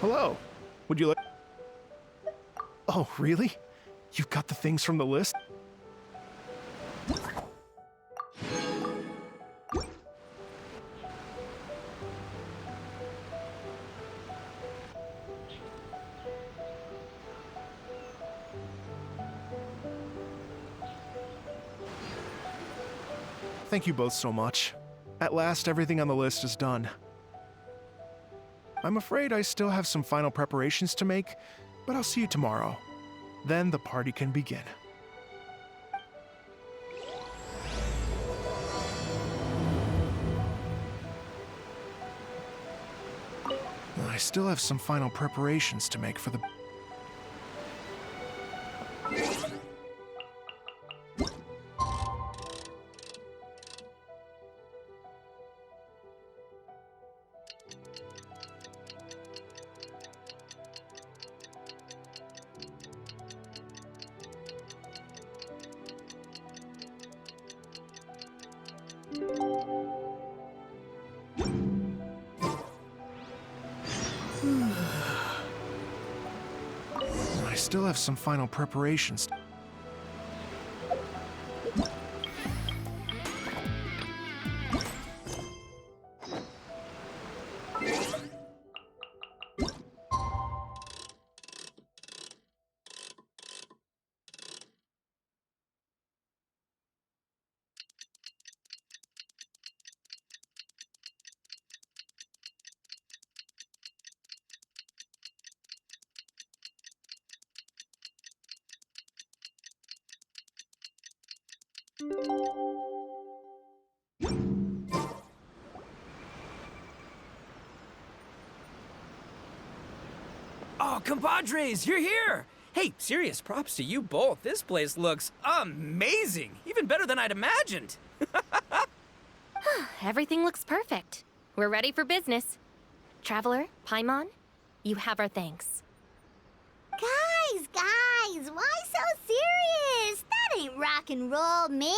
Hello. Would you like... Oh, really? You've got the things from the list? Thank you both so much. At last, everything on the list is done. I'm afraid I still have some final preparations to make, but I'll see you tomorrow. Then the party can begin. I still have some final preparations to make for the... I still have some final preparations. Oh, compadres, you're here! Hey, serious props to you both. This place looks amazing. Even better than I'd imagined. Everything looks perfect. We're ready for business. Traveler, Paimon, you have our thanks. Guys, why so serious? That ain't rock and roll, man.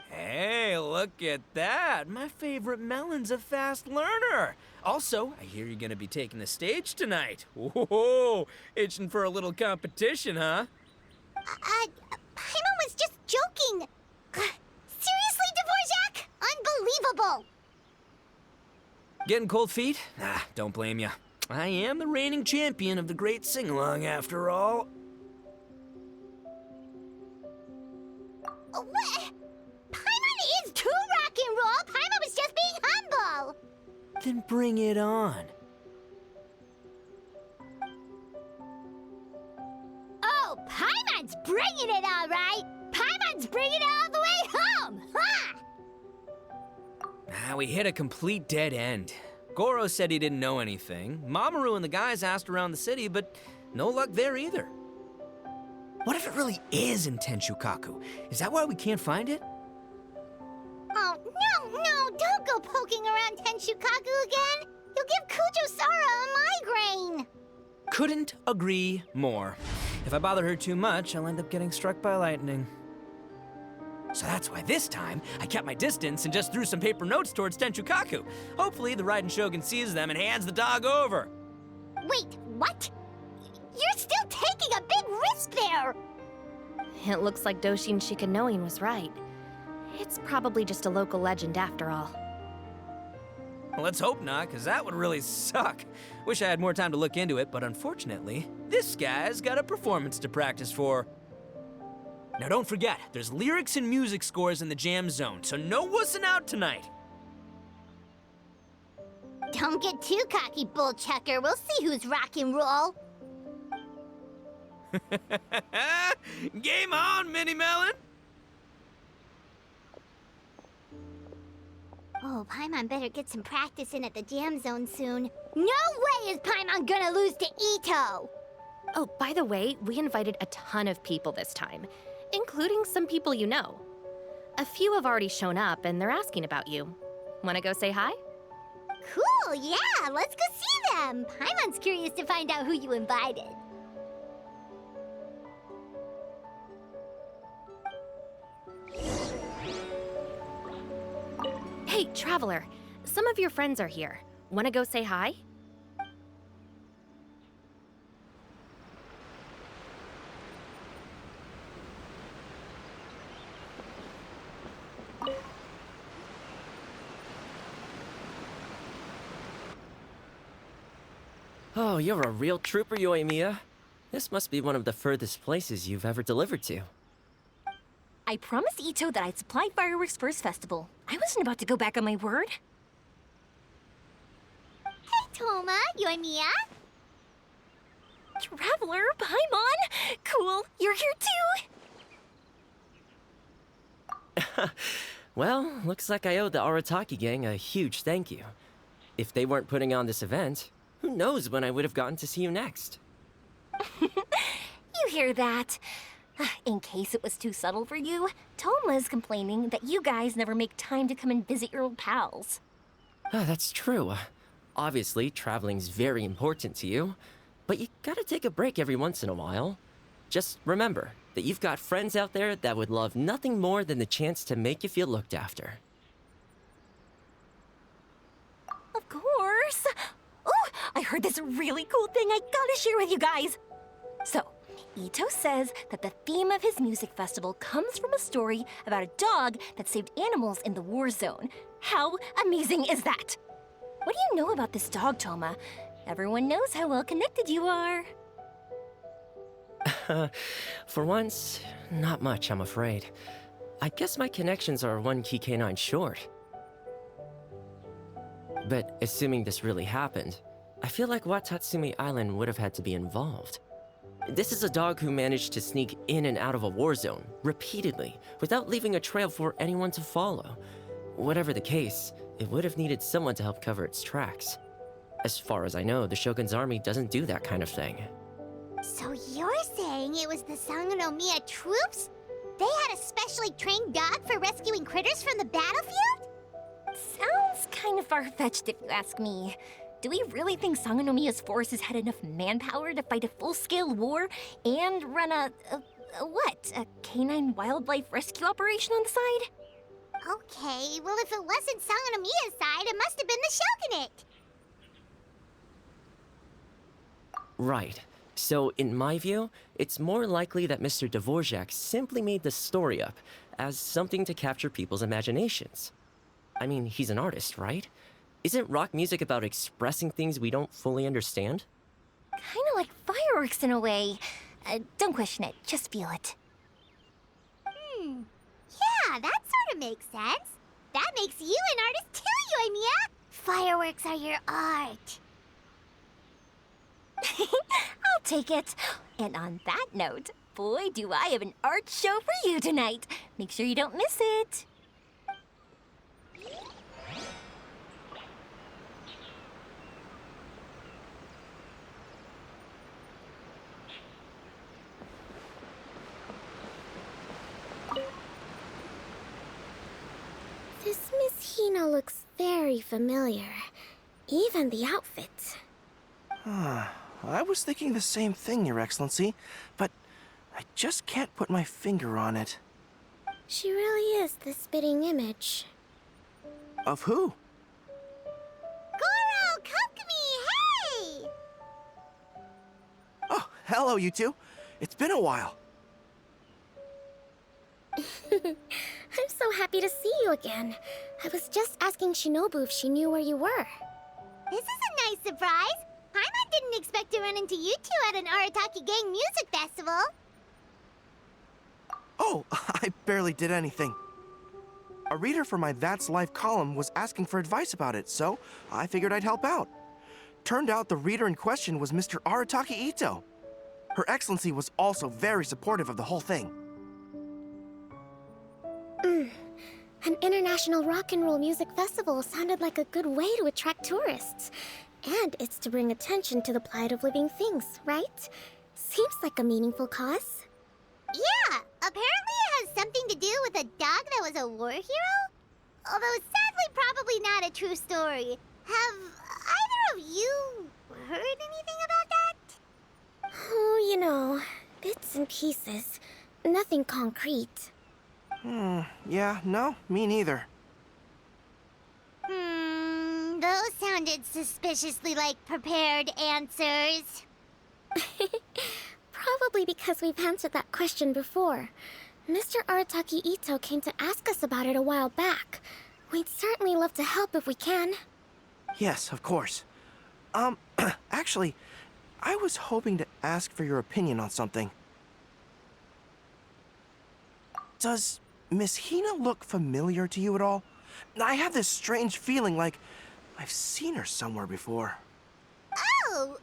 Hey, look at that. My favorite melon's a fast learner. Also, I hear you're gonna be taking the stage tonight. Whoa, itching for a little competition, huh? Paimon was just joking. Seriously, Dvorak? Unbelievable. Getting cold feet? Don't blame ya. I am the reigning champion of the great sing-along, after all. What? Paimon is too rock and roll. Paimon was just being humble. Then bring it on. Oh, Paimon's bringing it all right. Paimon's bringing it all the way home. Ha! We hit a complete dead end. Goro said he didn't know anything. Mamoru and the guys asked around the city, but no luck there either. What if it really is in Tenshukaku? Is that why we can't find it? Oh, no, don't go poking around Tenshukaku again. You'll give Kujo-Sara a migraine. Couldn't agree more. If I bother her too much, I'll end up getting struck by lightning. So that's why this time, I kept my distance and just threw some paper notes towards Tenshukaku. Hopefully, the Raiden Shogun sees them and hands the dog over. Wait, what? You're still taking a big risk there! It looks like Doshin Shikanoin was right. It's probably just a local legend after all. Well, let's hope not, because that would really suck. Wish I had more time to look into it, but unfortunately, this guy's got a performance to practice for. Now don't forget, there's lyrics and music scores in the jam zone, so no wussing out tonight. Don't get too cocky, bullchucker. We'll see who's rock and roll. Game on, Mini Melon! Oh, Paimon better get some practice in at the jam zone soon. No way is Paimon gonna lose to Ito! Oh, by the way, we invited a ton of people this time, including some people you know. A few have already shown up, and they're asking about you. Wanna go say hi? Cool, yeah, let's go see them. Paimon's curious to find out who you invited. Hey, Traveler, some of your friends are here. Wanna go say hi? Oh, you're a real trooper, Yoimiya. This must be one of the furthest places you've ever delivered to. I promised Ito that I'd supply fireworks for his festival. I wasn't about to go back on my word. Hey, Toma, Yoimiya. Traveler, Paimon! Cool, you're here too! Well, looks like I owe the Arataki gang a huge thank you. If they weren't putting on this event, who knows when I would have gotten to see you next. You hear that? In case it was too subtle for you, Toma's complaining that you guys never make time to come and visit your old pals. That's true. Obviously, traveling's very important to you, but you gotta take a break every once in a while. Just remember that you've got friends out there that would love nothing more than the chance to make you feel looked after. Of course! Oh, I heard this really cool thing I gotta share with you guys! So, Ito says that the theme of his music festival comes from a story about a dog that saved animals in the war zone. How amazing is that? What do you know about this dog, Toma? Everyone knows how well connected you are. For once, not much, I'm afraid. I guess my connections are one key canine short. But assuming this really happened, I feel like Watatsumi Island would have had to be involved. This is a dog who managed to sneak in and out of a war zone, repeatedly, without leaving a trail for anyone to follow. Whatever the case, it would have needed someone to help cover its tracks. As far as I know, the Shogun's army doesn't do that kind of thing. So you're saying it was the Sangonomiya troops? They had a specially trained dog for rescuing critters from the battlefield? Sounds kind of far-fetched if you ask me. Do we really think Sangonomiya's forces had enough manpower to fight a full-scale war and run a canine wildlife rescue operation on the side? Okay, well if it wasn't Sangonomiya's side, it must have been the Shogunate. Right. So, in my view, it's more likely that Mr. Dvorak simply made the story up as something to capture people's imaginations. I mean, he's an artist, right? Isn't rock music about expressing things we don't fully understand? Kinda like fireworks in a way. Don't question it, just feel it. Yeah, that sort of makes sense. That makes you an artist too, Yoimiya. Fireworks are your art. I'll take it. And on that note, boy, do I have an art show for you tonight. Make sure you don't miss it. This Miss Hina looks very familiar. Even the outfit. I was thinking the same thing, Your Excellency, but I just can't put my finger on it. She really is the spitting image. Of who? Goro, Kokumi, hey! Oh, hello, you two. It's been a while. I'm so happy to see you again. I was just asking Shinobu if she knew where you were. This is a nice surprise. Paimon didn't expect to run into you two at an Arataki Gang music festival. Oh, I barely did anything. A reader for my That's Life column was asking for advice about it, so I figured I'd help out. Turned out the reader in question was Mr. Arataki Ito. Her Excellency was also very supportive of the whole thing. An international rock and roll music festival sounded like a good way to attract tourists. And it's to bring attention to the plight of living things, right? Seems like a meaningful cause. Yeah, apparently it has something to do with a dog that was a war hero? Although sadly probably not a true story. Have either of you heard anything about that? Oh, you know, bits and pieces. Nothing concrete. Yeah, no, me neither. Those sounded suspiciously like prepared answers. Probably because we've answered that question before. Mr. Arataki Ito came to ask us about it a while back. We'd certainly love to help if we can. Yes, of course. Actually, I was hoping to ask for your opinion on something. Does Miss Hina look familiar to you at all? I have this strange feeling like I've seen her somewhere before. Oh!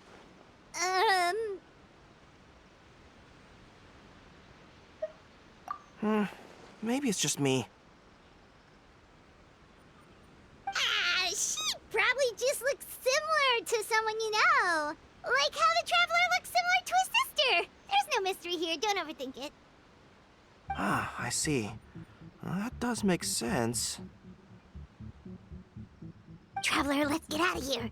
Maybe it's just me. She probably just looks similar to someone you know. Like how the Traveler looks similar to his sister. There's no mystery here, don't overthink it. Ah, I see. That does make sense. Traveler, let's get out of here.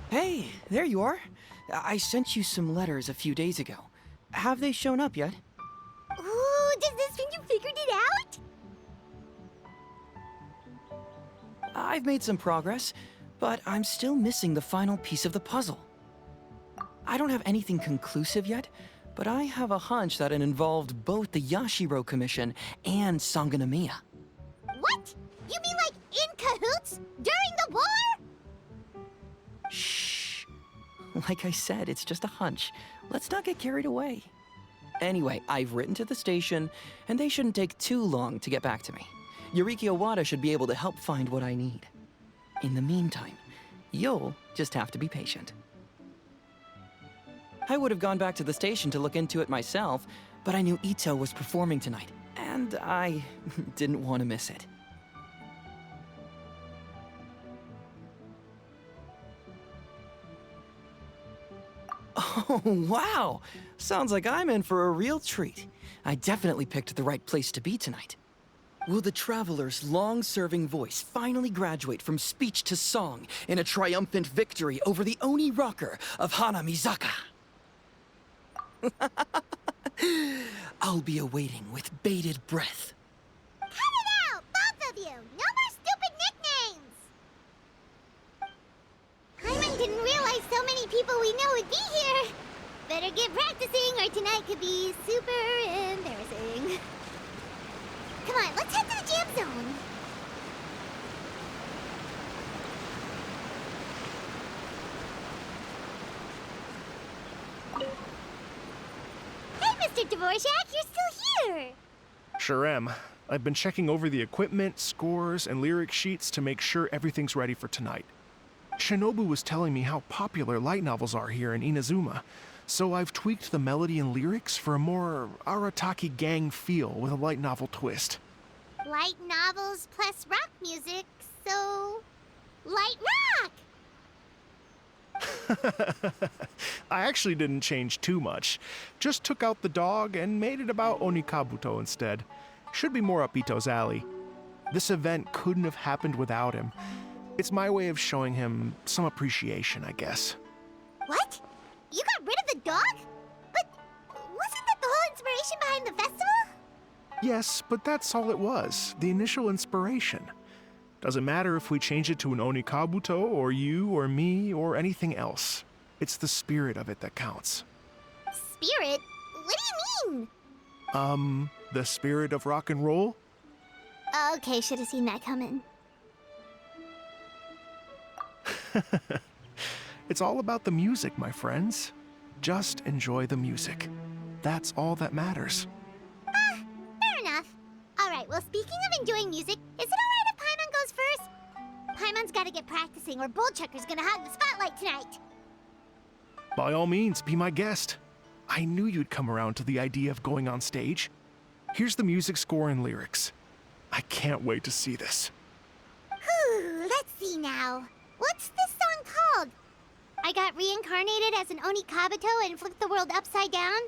Hey, there you are. I sent you some letters a few days ago. Have they shown up yet? Ooh, does this mean you figured it out? I've made some progress, but I'm still missing the final piece of the puzzle. I don't have anything conclusive yet, but I have a hunch that it involved both the Yashiro Commission and Sangonomiya. What? You mean like in cahoots? During the war? Shh. Like I said, it's just a hunch. Let's not get carried away. Anyway, I've written to the station, and they shouldn't take too long to get back to me. Yuriki Owada should be able to help find what I need. In the meantime, you'll just have to be patient. I would have gone back to the station to look into it myself, but I knew Ito was performing tonight, and I didn't want to miss it. Oh, wow! Sounds like I'm in for a real treat. I definitely picked the right place to be tonight. Will the Traveler's long-serving voice finally graduate from speech to song in a triumphant victory over the Oni rocker of Hanamizaka? I'll be awaiting with bated breath. Cut it out, both of you! No more stupid nicknames! Paimon didn't realize so many people we know would be here. Better get practicing or tonight could be super embarrassing. Come on, let's head to the jam zone. Hey, Mr. Dvorak, you're still here! Sure am. I've been checking over the equipment, scores, and lyric sheets to make sure everything's ready for tonight. Shinobu was telling me how popular light novels are here in Inazuma, so I've tweaked the melody and lyrics for a more Arataki gang feel with a light novel twist. Light novels plus rock music, so... light rock! I actually didn't change too much. Just took out the dog and made it about Onikabuto instead. Should be more up Ito's alley. This event couldn't have happened without him. It's my way of showing him some appreciation, I guess. What? You got rid of the dog? But wasn't that the whole inspiration behind the festival? Yes, but that's all it was. The initial inspiration. Doesn't matter if we change it to an Onikabuto, or you, or me, or anything else. It's the spirit of it that counts. Spirit? What do you mean? The spirit of rock and roll? Okay, should have seen that coming. It's all about the music, my friends. Just enjoy the music. That's all that matters. Fair enough. Alright, well, speaking of enjoying music, is it alright if Paimon goes first? Paimon's gotta get practicing, or Bullchucker's gonna hog the spotlight tonight. By all means, be my guest. I knew you'd come around to the idea of going on stage. Here's the music score and lyrics. I can't wait to see this. Whew, let's see now. What's this song called? I got reincarnated as an Onikabuto and flipped the world upside down?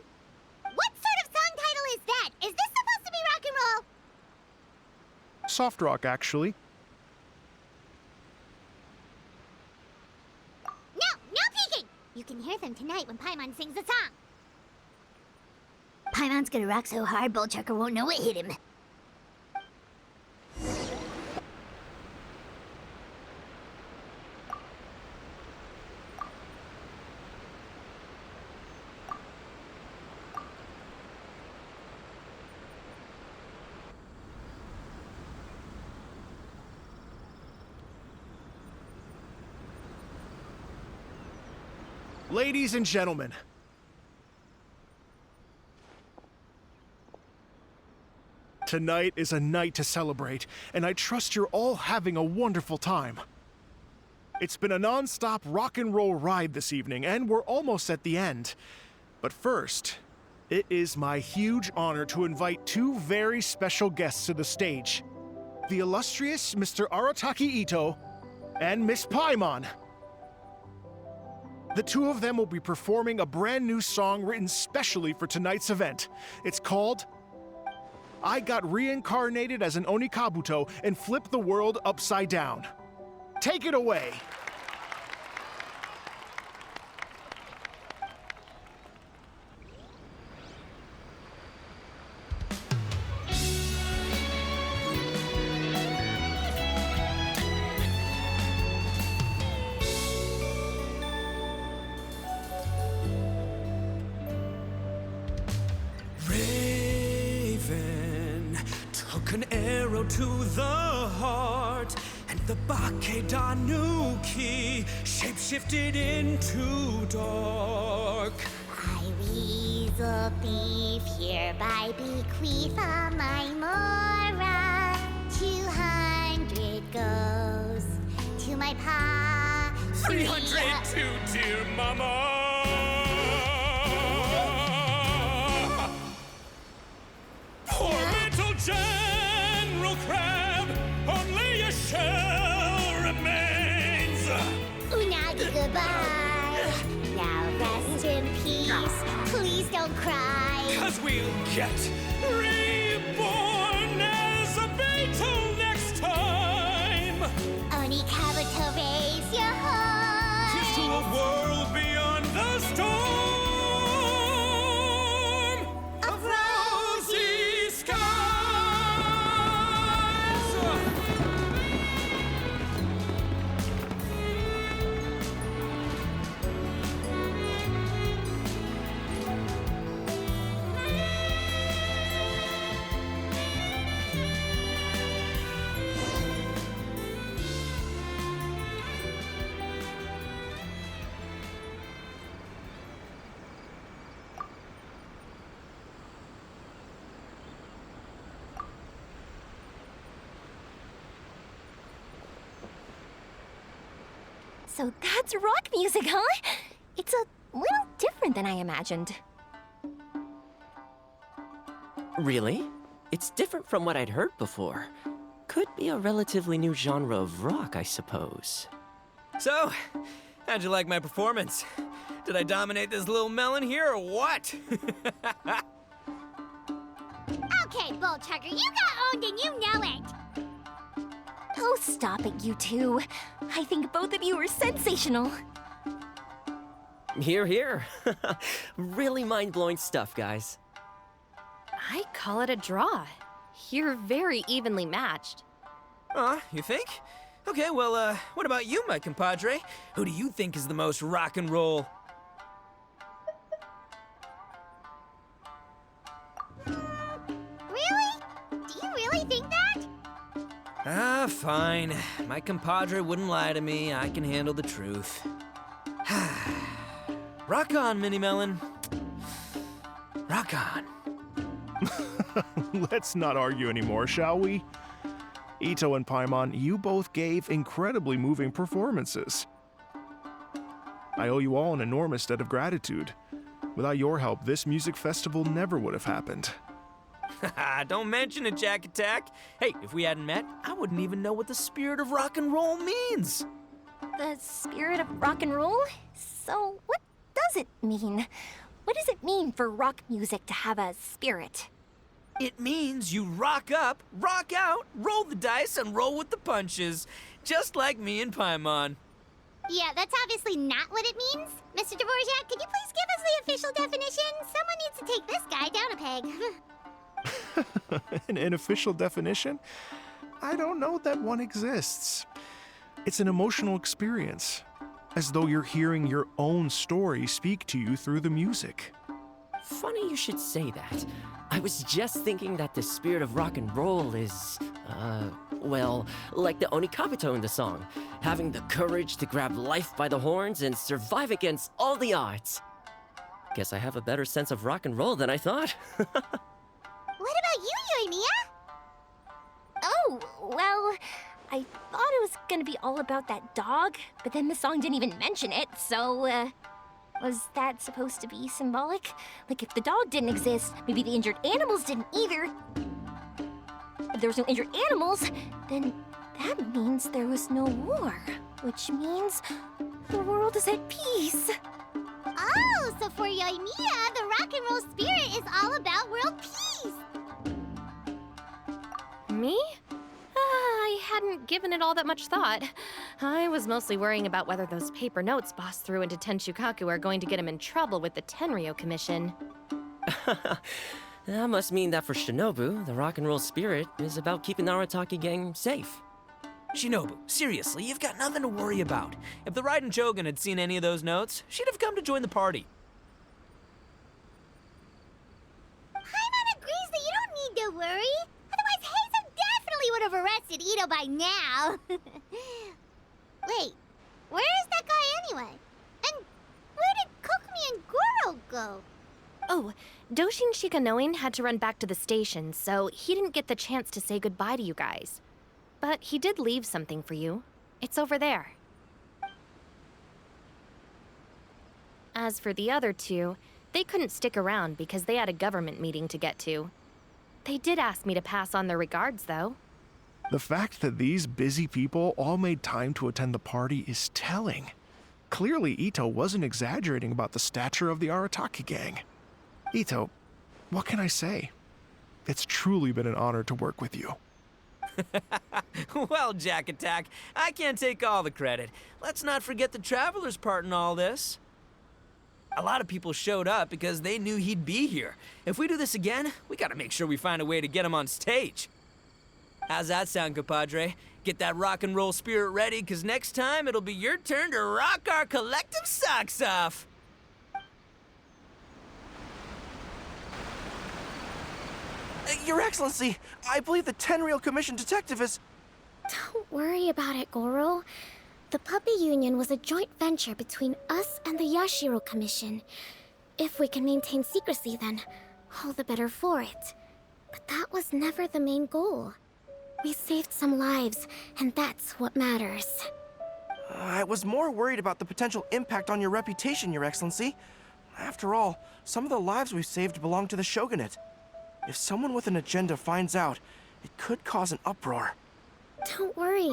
What sort of song title is that? Is this supposed to be rock and roll? Soft rock, actually. No peeking! You can hear them tonight when Paimon sings the song. Paimon's gonna rock so hard, Bullchucker won't know what hit him. Ladies and gentlemen, tonight is a night to celebrate, and I trust you're all having a wonderful time. It's been a non-stop rock and roll ride this evening, and we're almost at the end. But first, it is my huge honor to invite two very special guests to the stage. The illustrious Mr. Arataki Ito and Miss Paimon. The two of them will be performing a brand new song written specially for tonight's event. It's called I Got Reincarnated as an Onikabuto and Flipped the World Upside Down. Take it away. Raven took an arrow to the heart, and the Bakedanuki shapeshifted into dark. I, weasel thief, hereby bequeath all my mora. 200 goes to my pa. 300 to dear mama. Poor little General Crab, only a shell remains. Unagi, goodbye. Now rest in peace. Please don't cry. 'Cause we'll get reborn as a beetle next time. Onikabuto, raise your heart. Here's to a world beyond the storm of rosy skies. So that's rock music, huh? It's a little different than I imagined. Really? It's different from what I'd heard before. Could be a relatively new genre of rock, I suppose. So, how'd you like my performance? Did I dominate this little melon here or what? Okay, Bull Chugger, you got owned and you know it. Oh, stop it, you two. I think both of you are sensational. Here, here. Really mind-blowing stuff, guys. I call it a draw. You're very evenly matched. You think? Okay, well, what about you, my compadre? Who do you think is the most rock and roll? Really? Do you really think that? Fine. My compadre wouldn't lie to me. I can handle the truth. Rock on, Mini Melon. Rock on. Let's not argue anymore, shall we? Ito and Paimon, you both gave incredibly moving performances. I owe you all an enormous debt of gratitude. Without your help, this music festival never would have happened. Don't mention it, Jack Attack. Hey, if we hadn't met, I wouldn't even know what the spirit of rock and roll means. The spirit of rock and roll? So, what does it mean? What does it mean for rock music to have a spirit? It means you rock up, rock out, roll the dice, and roll with the punches. Just like me and Paimon. Yeah, that's obviously not what it means. Mr. Dvorak, could you please give us the official definition? Someone needs to take this guy down a peg. An official definition? I don't know that one exists. It's an emotional experience, as though you're hearing your own story speak to you through the music. Funny you should say that. I was just thinking that the spirit of rock and roll is, well, like the Onikabito in the song, having the courage to grab life by the horns and survive against all the odds. Guess I have a better sense of rock and roll than I thought. What about you, Yoimiya? Oh, well, I thought it was gonna be all about that dog, but then the song didn't even mention it, so, was that supposed to be symbolic? Like, if the dog didn't exist, maybe the injured animals didn't either. If there was no injured animals, then that means there was no war, which means the world is at peace. Oh, so for Yoimiya, the rock and roll spirit is all about world peace. Me? I hadn't given it all that much thought. I was mostly worrying about whether those paper notes Boss threw into Tenshukaku are going to get him in trouble with the Tenryo Commission. That must mean that for Shinobu, the rock and roll spirit is about keeping the Arataki gang safe. Shinobu, seriously, you've got nothing to worry about. If the Raiden Shogun had seen any of those notes, she'd have come to join the party. Paimon agrees that you don't need to worry. Otherwise, Heizo definitely would have arrested Ito by now. Wait, where is that guy anyway? And where did Kokumi and Goro go? Oh, Doshin Shikanoin had to run back to the station, so he didn't get the chance to say goodbye to you guys. But he did leave something for you. It's over there. As for the other two, they couldn't stick around because they had a government meeting to get to. They did ask me to pass on their regards, though. The fact that these busy people all made time to attend the party is telling. Clearly, Ito wasn't exaggerating about the stature of the Arataki gang. Ito, what can I say? It's truly been an honor to work with you. Well, Jack Attack, I can't take all the credit. Let's not forget the Traveler's part in all this. A lot of people showed up because they knew he'd be here. If we do this again, we gotta make sure we find a way to get him on stage. How's that sound, compadre? Get that rock and roll spirit ready, because next time it'll be your turn to rock our collective socks off. Your Excellency, I believe the Tenryo Commission detective is... Don't worry about it, Goro. The Puppy Union was a joint venture between us and the Yashiro Commission. If we can maintain secrecy, then all the better for it. But that was never the main goal. We saved some lives, and that's what matters. I was more worried about the potential impact on your reputation, Your Excellency. After all, some of the lives we've saved belong to the Shogunate. If someone with an agenda finds out, it could cause an uproar. Don't worry.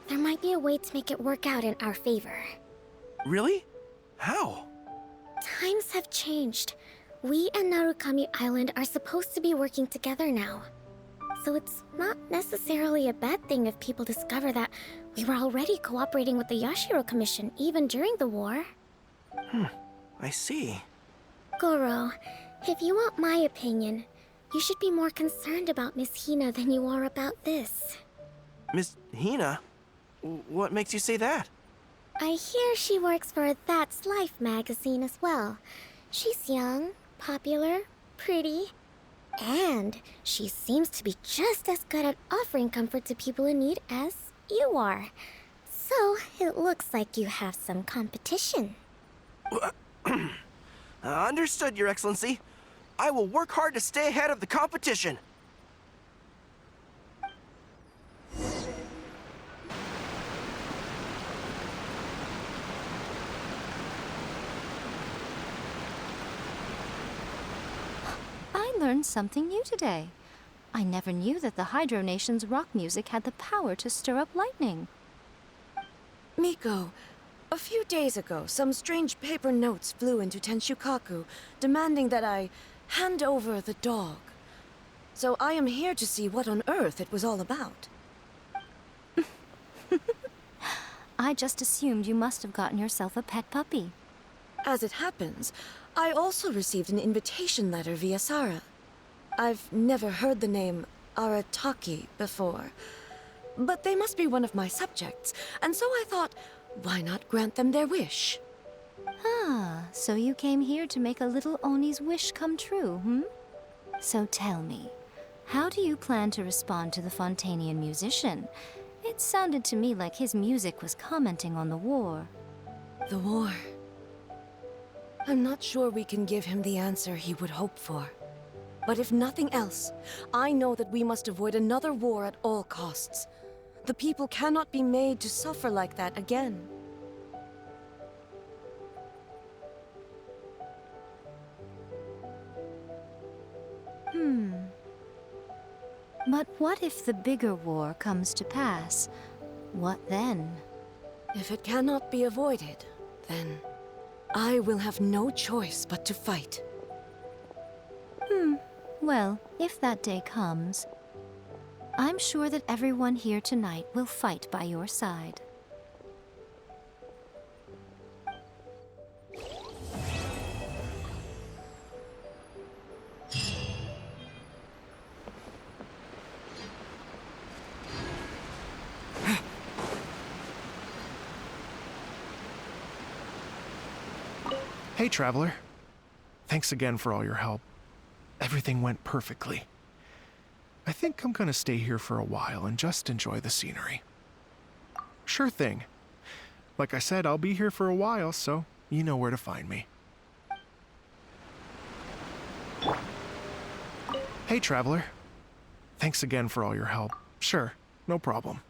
There might be a way to make it work out in our favor. Really? How? Times have changed. We and Narukami Island are supposed to be working together now. So it's not necessarily a bad thing if people discover that we were already cooperating with the Yashiro Commission even during the war. I see. Goro, if you want my opinion, you should be more concerned about Miss Hina than you are about this. Miss Hina? What makes you say that? I hear she works for That's Life magazine as well. She's young, popular, pretty, and she seems to be just as good at offering comfort to people in need as you are. So it looks like you have some competition. Understood, Your Excellency. I will work hard to stay ahead of the competition. I learned something new today. I never knew that the Hydro Nation's rock music had the power to stir up lightning. Miko, a few days ago, some strange paper notes flew into Tenshukaku, demanding that I hand over the dog. So I am here to see what on earth it was all about. I just assumed you must have gotten yourself a pet puppy. As it happens, I also received an invitation letter via Sara. I've never heard the name Arataki before, but they must be one of my subjects, and so I thought, why not grant them their wish? Ah, so you came here to make a little Oni's wish come true, hmm? So tell me, how do you plan to respond to the Fontanian musician? It sounded to me like his music was commenting on the war. The war. I'm not sure we can give him the answer he would hope for. But if nothing else, I know that we must avoid another war at all costs. The people cannot be made to suffer like that again. But what if the bigger war comes to pass? What then? If it cannot be avoided, then I will have no choice but to fight. Well, if that day comes, I'm sure that everyone here tonight will fight by your side. Hey, Traveler. Thanks again for all your help. Everything went perfectly. I think I'm gonna stay here for a while and just enjoy the scenery. Sure thing. Like I said, I'll be here for a while, so you know where to find me. Hey, Traveler. Thanks again for all your help. Sure, no problem.